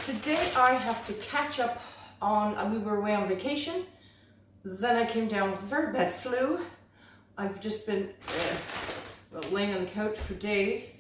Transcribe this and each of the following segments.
Today I have to catch up on, we were away on vacation, then I came down with a very bad flu. I've just been laying on the couch for days,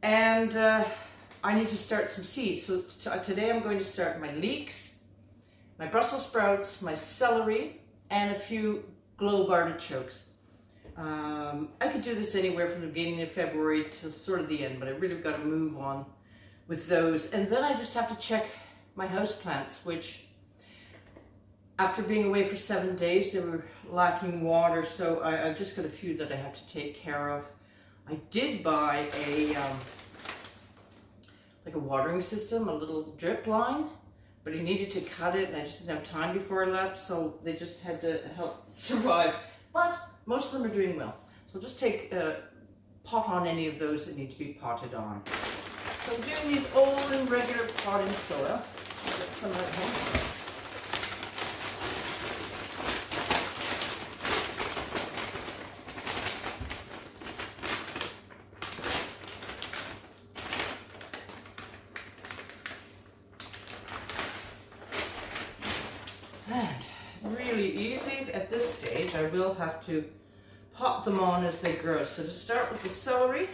and I need to start some seeds. So today I'm going to start my leeks, my Brussels sprouts, my celery, and a few globe artichokes. I could do this anywhere from the beginning of February to sort of the end, but I really got to move on with those. And then I just have to check my house plants, which after being away for 7 days, they were lacking water. So I've just got a few that I have to take care of. I did buy like a watering system, a little drip line, but I needed to cut it and I just didn't have time before I left. So they just had to help survive, but most of them are doing well. So I'll just pot on any of those that need to be potted on. So I'm doing these all in regular potting soil. I'll get some at home. And really easy at this stage. I will have to pot them on as they grow. So to start with the celery,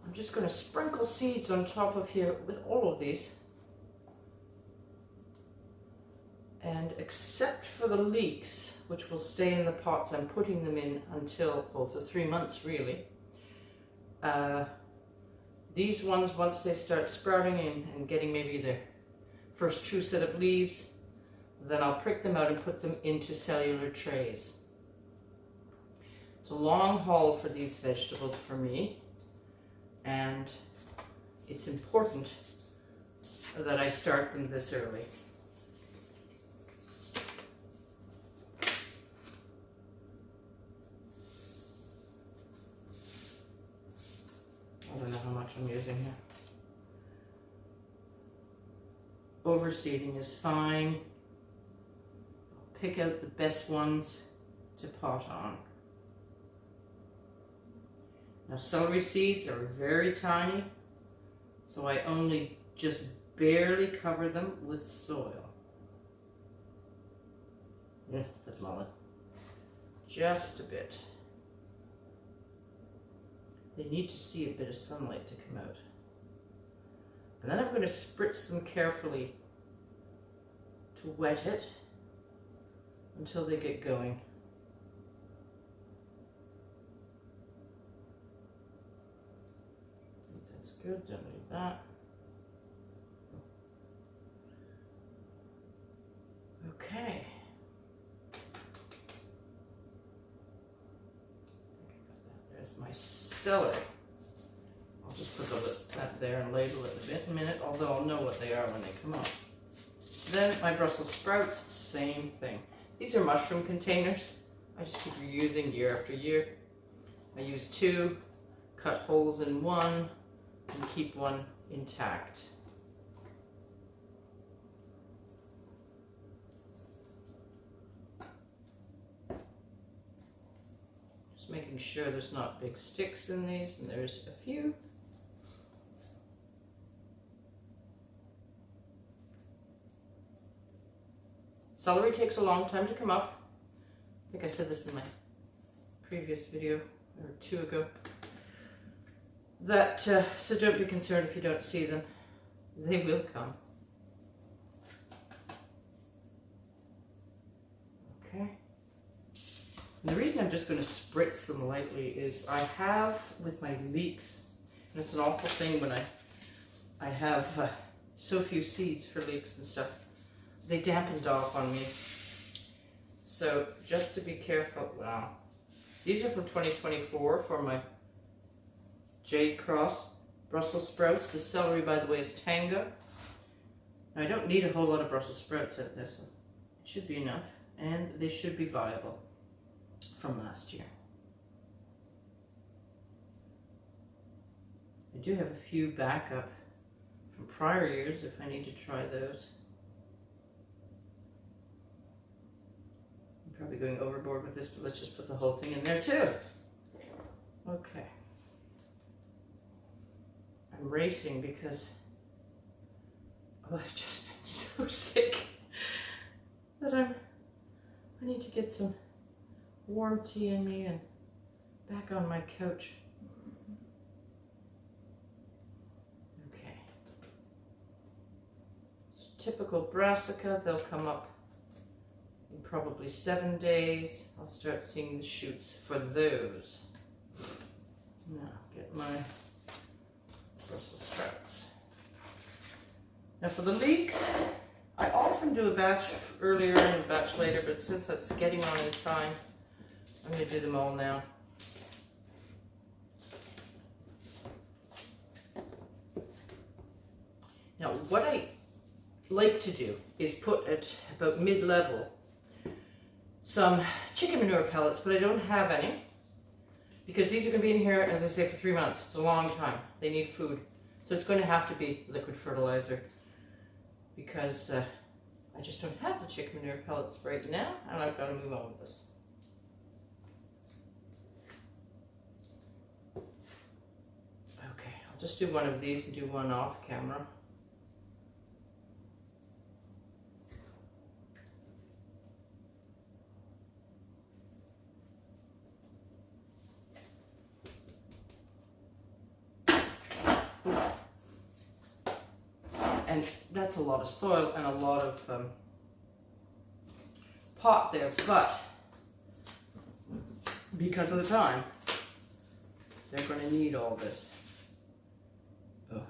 I'm just going to sprinkle seeds on top of here with all of these. And except for the leeks, which will stay in the pots, I'm putting them in until, well, for 3 months really. These ones, once they start sprouting and getting maybe their first true set of leaves, then I'll prick them out and put them into cellular trays. It's a long haul for these vegetables for me, and it's important that I start them this early. I don't know how much I'm using here. Overseeding is fine. I'll pick out the best ones to pot on. Now celery seeds are very tiny, so I only just barely cover them with soil. That's mullet. Just a bit. They need to see a bit of sunlight to come out. And then I'm going to spritz them carefully to wet it until they get going. That's good, don't need that. Okay. There's my celery. I'll just put that there and label it in a minute, although I'll know what they are when they come up. Then my Brussels sprouts, same thing. These are mushroom containers. I just keep reusing year after year. I use 2, cut holes in one, and keep one intact. Making sure there's not big sticks in these, and there's a few. Celery takes a long time to come up. I think I said this in my previous video or 2 ago. So don't be concerned if you don't see them. They will come. Okay. And the reason I'm just going to spritz them lightly is I have with my leeks, and it's an awful thing when I have so few seeds for leeks and stuff, they dampened off on me. So just to be careful, wow. These are from 2024 for my J-Cross Brussels sprouts. The celery, by the way, is Tango. Now, I don't need a whole lot of Brussels sprouts at this. It should be enough, and they should be viable from last year. I do have a few backup from prior years if I need to try those. I'm probably going overboard with this, but let's just put the whole thing in there too. Okay. I'm racing because I've just been so sick that I need to get some warm tea in me and back on my couch. Okay. So typical brassica, they'll come up in probably 7 days. I'll start seeing the shoots for those. Now get my Brussels sprouts. Now for the leeks, I often do a batch earlier and a batch later, but since that's getting on in time, I'm going to do them all now. Now what I like to do is put at about mid-level some chicken manure pellets, but I don't have any because these are going to be in here, as I say, for 3 months. It's a long time. They need food. So it's going to have to be liquid fertilizer because I just don't have the chicken manure pellets right now, and I've got to move on with this. Okay, I'll just do one of these and do one off camera. And that's a lot of soil and a lot of pot there, but because of the time, they're going to need all this. Oh.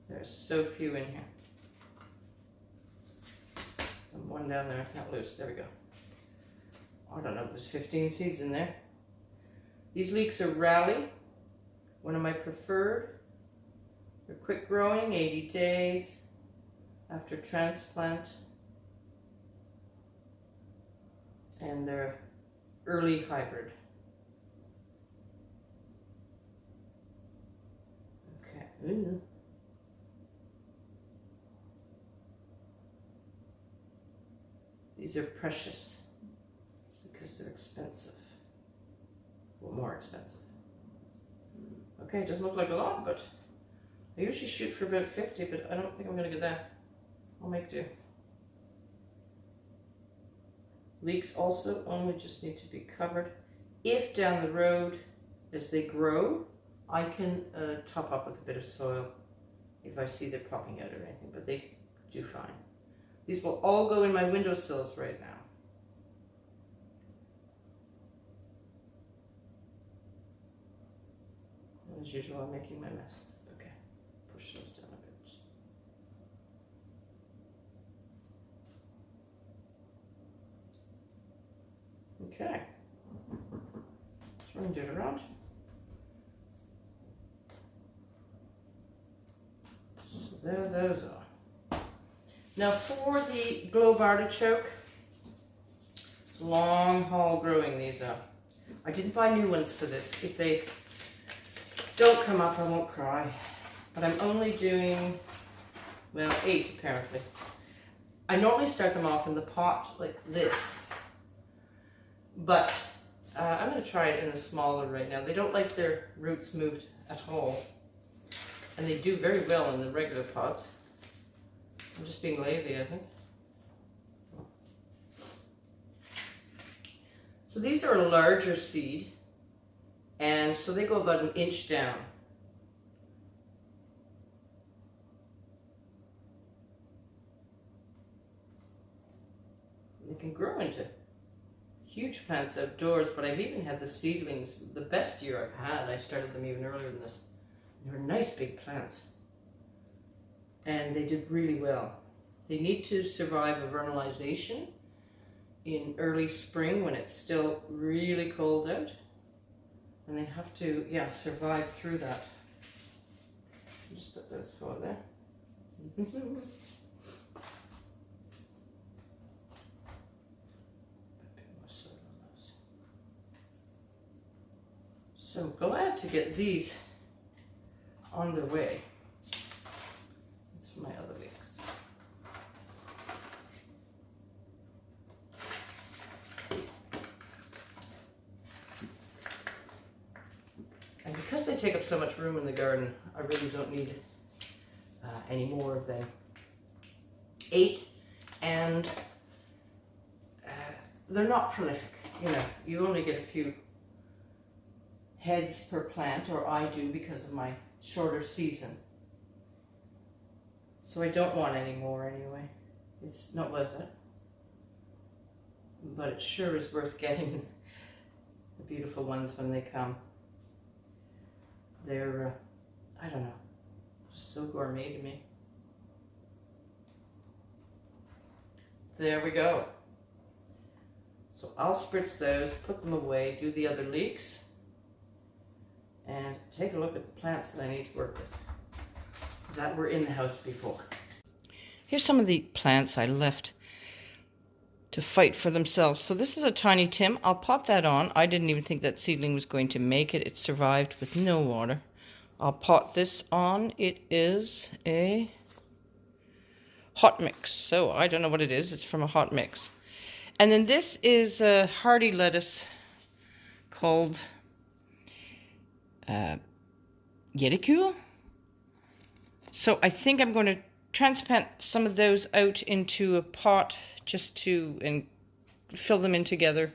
There's so few in here. And one down there I can't lose. There we go. I don't know, there's 15 seeds in there. These leeks are Rally, one of my preferred. They're quick growing, 80 days after transplant. And they're early hybrid. Okay. Ooh. These are precious because they're expensive. Well, more expensive. Okay, it doesn't look like a lot, but I usually shoot for about 50, but I don't think I'm going to get that. I'll make do. Leeks also only just need to be covered. If down the road, as they grow, I can top up with a bit of soil if I see they're popping out or anything, but they do fine. These will all go in my windowsills right now. As usual, I'm making my mess. Okay, push those down a bit. Okay, turn it around. So there those are. Now for the globe artichoke, it's long haul growing these are. I didn't buy new ones for this. If they don't come up, I won't cry. But I'm only doing, well, 8 apparently. I normally start them off in the pot like this. But I'm going to try it in the smaller right now. They don't like their roots moved at all. And they do very well in the regular pots. I'm just being lazy, I think. So these are a larger seed. And so they go about 1 inch down. They can grow into huge plants outdoors, but I've even had the seedlings, the best year I've had. I started them even earlier than this. They were nice big plants. And they did really well. They need to survive a vernalization in early spring when it's still really cold out. And they have to, yeah, survive through that. Just put those 4 there. So glad to get these on the way. That's for my other leeks. And because they take up so much room in the garden, I really don't need any more of them. 8, and they're not prolific. You know, you only get a few heads per plant, or I do because of my shorter season. So I don't want any more anyway. It's not worth it. But it sure is worth getting the beautiful ones when they come. They're, I don't know, just so gourmet to me. There we go. So I'll spritz those, put them away, do the other leeks, and take a look at the plants that I need to work with that were in the house before. Here's some of the plants I left to fight for themselves. So this is a tiny Tim. I'll pot that on. I didn't even think that seedling was going to make it. It survived with no water. I'll pot this on. It is a hot mix. So I don't know what it is. It's from a hot mix. And then this is a hardy lettuce called Yerikul. So I think I'm going to transplant some of those out into a pot just to and fill them in together.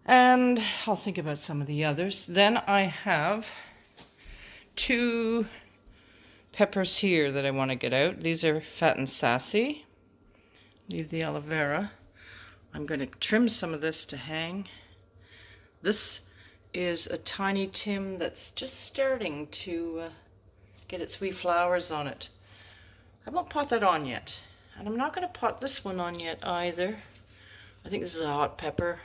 And I'll think about some of the others. Then I have 2 peppers here that I want to get out. These are fat and sassy. Leave the aloe vera. I'm going to trim some of this to hang. This is a tiny Tim that's just starting to get its wee flowers on it. I won't pot that on yet. And I'm not going to pot this one on yet either. I think this is a hot pepper.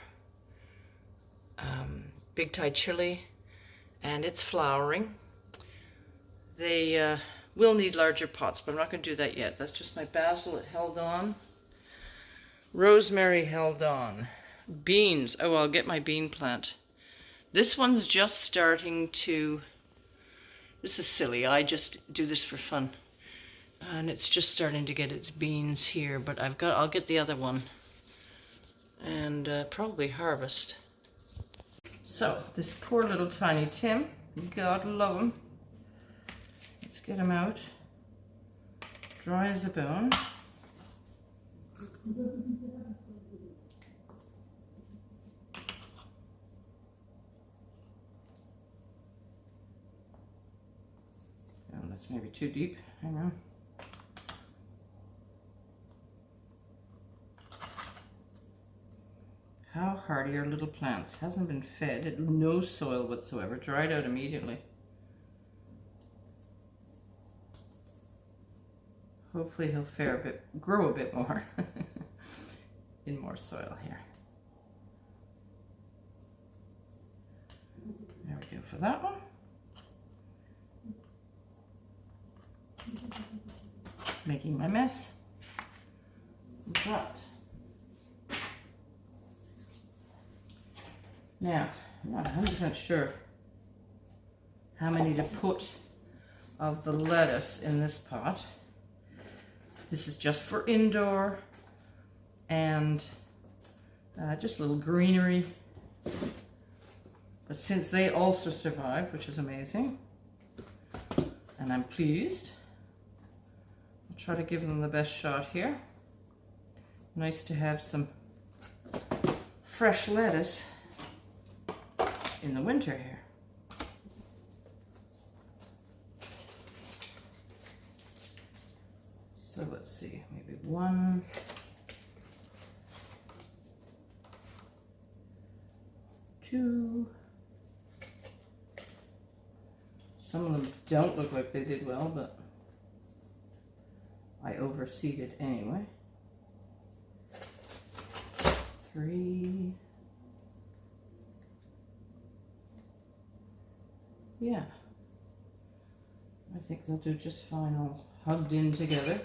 Big Thai chili. And it's flowering. They will need larger pots, but I'm not going to do that yet. That's just my basil. It held on. Rosemary held on. Beans. Oh, I'll get my bean plant. This one's just starting to... This is silly. I just do this for fun. And it's just starting to get its beans here, but I'll get the other one and probably harvest. So this poor little tiny Tim, God love him. Let's get him out. Dry as a bone. Oh, that's maybe too deep. Hang on. How hardy are little plants? Hasn't been fed, no soil whatsoever, dried out immediately. Hopefully he'll grow a bit more in more soil here. There we go for that one. Making my mess. But now, I'm not 100% sure how many to put of the lettuce in this pot. This is just for indoor and just a little greenery. But since they also survived, which is amazing, and I'm pleased, I'll try to give them the best shot here. Nice to have some fresh lettuce in the winter here. So let's see, maybe 1, 2. Some of them don't look like they did well, but I overseeded anyway. 3. Yeah, I think they'll do just fine all hugged in together.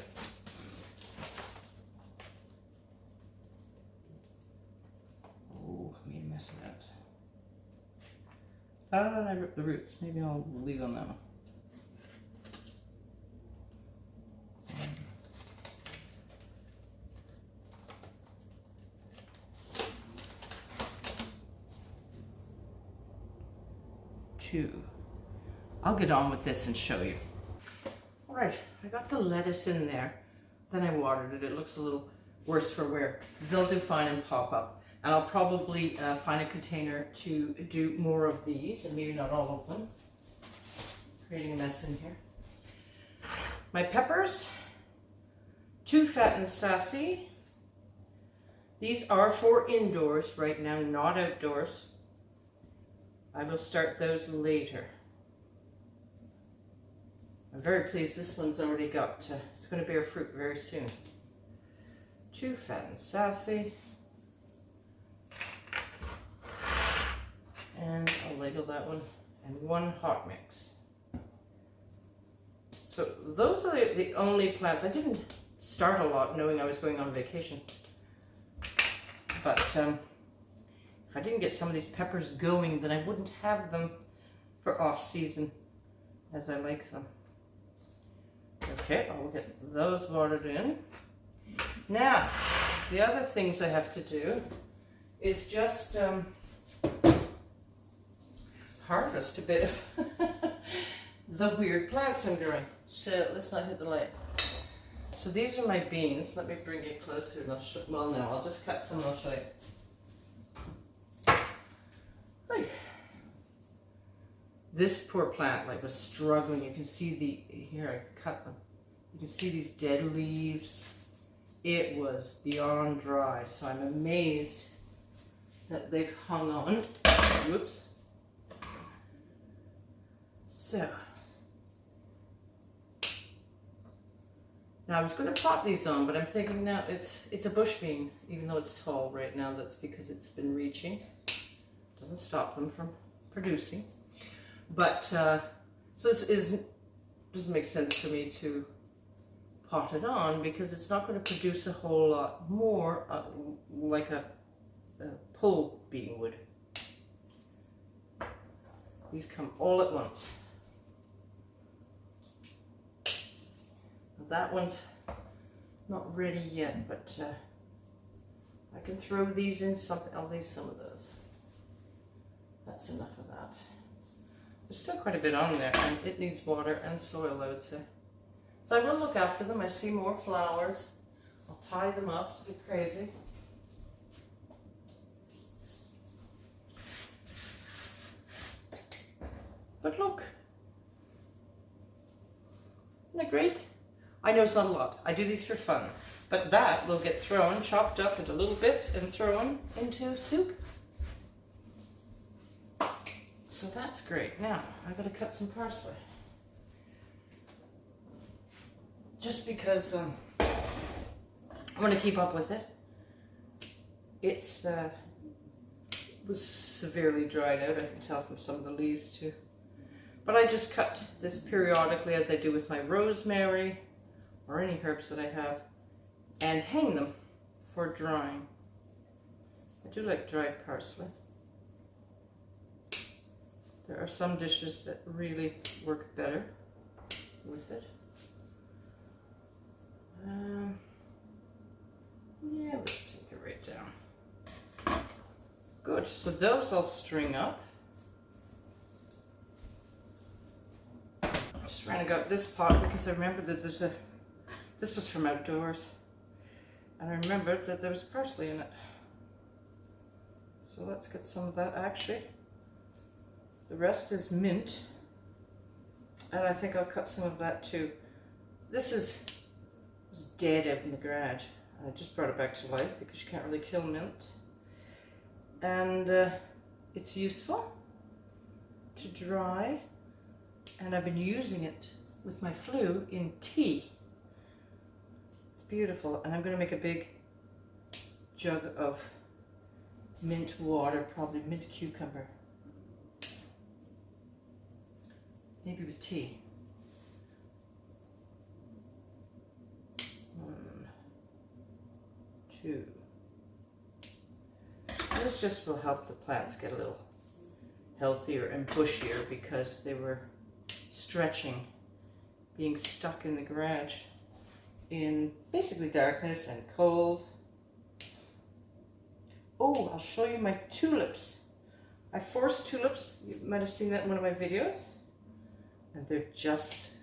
Oh, made a mess of that. I ripped the roots. Maybe I'll leave on that one. 2. I'll get on with this and show you. All right, I got the lettuce in there. Then I watered it. It looks a little worse for wear. They'll do fine and pop up. And I'll probably find a container to do more of these, and maybe not all of them. Creating a mess in here. My peppers, 2 fat and sassy. These are for indoors right now, not outdoors. I will start those later. I'm very pleased this one's already got, it's going to bear fruit very soon. 2 fat and sassy. And I'll label that one. And 1 hot mix. So those are the only plants. I didn't start a lot knowing I was going on vacation. But if I didn't get some of these peppers going, then I wouldn't have them for off season as I like them. Okay, I'll get those watered in. Now, the other things I have to do is just harvest a bit of the weird plants I'm growing. So let's not hit the light. So these are my beans. Let me bring it closer and I'll show, well no, I'll just cut some and I'll show you. Right. This poor plant was struggling. You can see here I cut them. You can see these dead leaves. It was beyond dry, so I'm amazed that they've hung on. Whoops. So, now I was going to pot these on, but I'm thinking now it's a bush bean, even though it's tall right now. That's because it's been reaching. Doesn't stop them from producing. But, so it doesn't make sense to me to pot it on because it's not going to produce a whole lot more like a pole bean would. These come all at once. That one's not ready yet, but I can throw these in something. I'll leave some of those. That's enough of that. There's still quite a bit on there, and it needs water and soil, I would say. So I will look after them. I see more flowers. I'll tie them up to be crazy. But look, isn't that great? I know it's not a lot. I do these for fun. But that will get thrown, chopped up into little bits and thrown into soup. So that's great. Now, I've got to cut some parsley. Just because I want to keep up with it. It was severely dried out. I can tell from some of the leaves too. But I just cut this periodically as I do with my rosemary or any herbs that I have and hang them for drying. I do like dried parsley. There are some dishes that really work better with it. Yeah, let's take it right down. Good, so those I'll string up. Just ran and got this pot because I remember that this was from outdoors. And I remembered that there was parsley in it. So let's get some of that actually. The rest is mint. And I think I'll cut some of that too. This was dead out in the garage. I just brought it back to life because you can't really kill mint. And it's useful to dry. And I've been using it with my flu in tea. It's beautiful. And I'm going to make a big jug of mint water, probably mint cucumber. Maybe with tea. 1, 2. And this just will help the plants get a little healthier and bushier because they were stretching, being stuck in the garage in basically darkness and cold. Oh, I'll show you my tulips. I forced tulips. You might have seen that in one of my videos. And they're just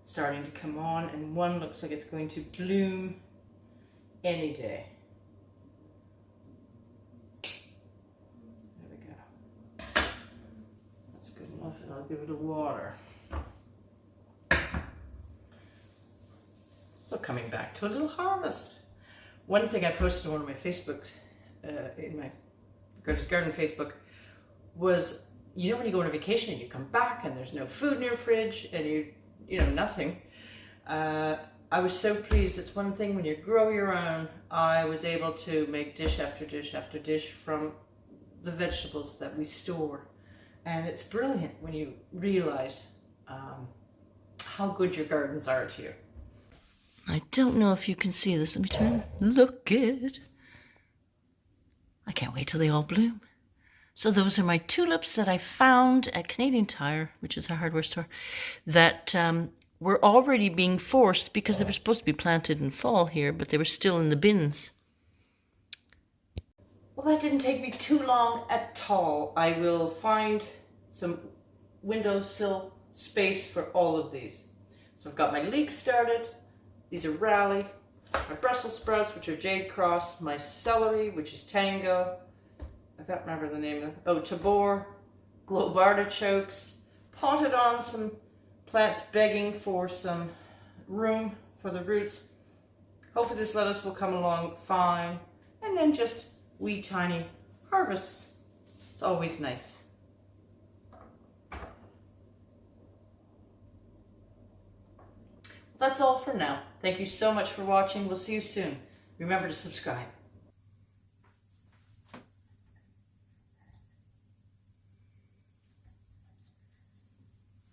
starting to come on, and one looks like it's going to bloom any day. There we go. That's good enough, and I'll give it a water. So coming back to a little harvest. One thing I posted on one of my Facebooks, in my Greta's Garden Facebook, was, you know, when you go on a vacation and you come back and there's no food in your fridge and you know, nothing. I was so pleased. It's one thing when you grow your own, I was able to make dish after dish after dish from the vegetables that we store. And it's brilliant when you realize how good your gardens are to you. I don't know if you can see this. Let me turn. Look it. I can't wait till they all bloom. So those are my tulips that I found at Canadian Tire, which is a hardware store, that were already being forced because they were supposed to be planted in fall here, but they were still in the bins. Well, that didn't take me too long at all. I will find some windowsill space for all of these. So I've got my leeks started. These are Raleigh, my Brussels sprouts, which are Jade Cross, my celery, which is Tango. I can't remember the name of it. Oh, Tabor, globe artichokes. Potted on some plants begging for some room for the roots. Hopefully this lettuce will come along fine. And then just wee tiny harvests. It's always nice. That's all for now. Thank you so much for watching. We'll see you soon. Remember to subscribe.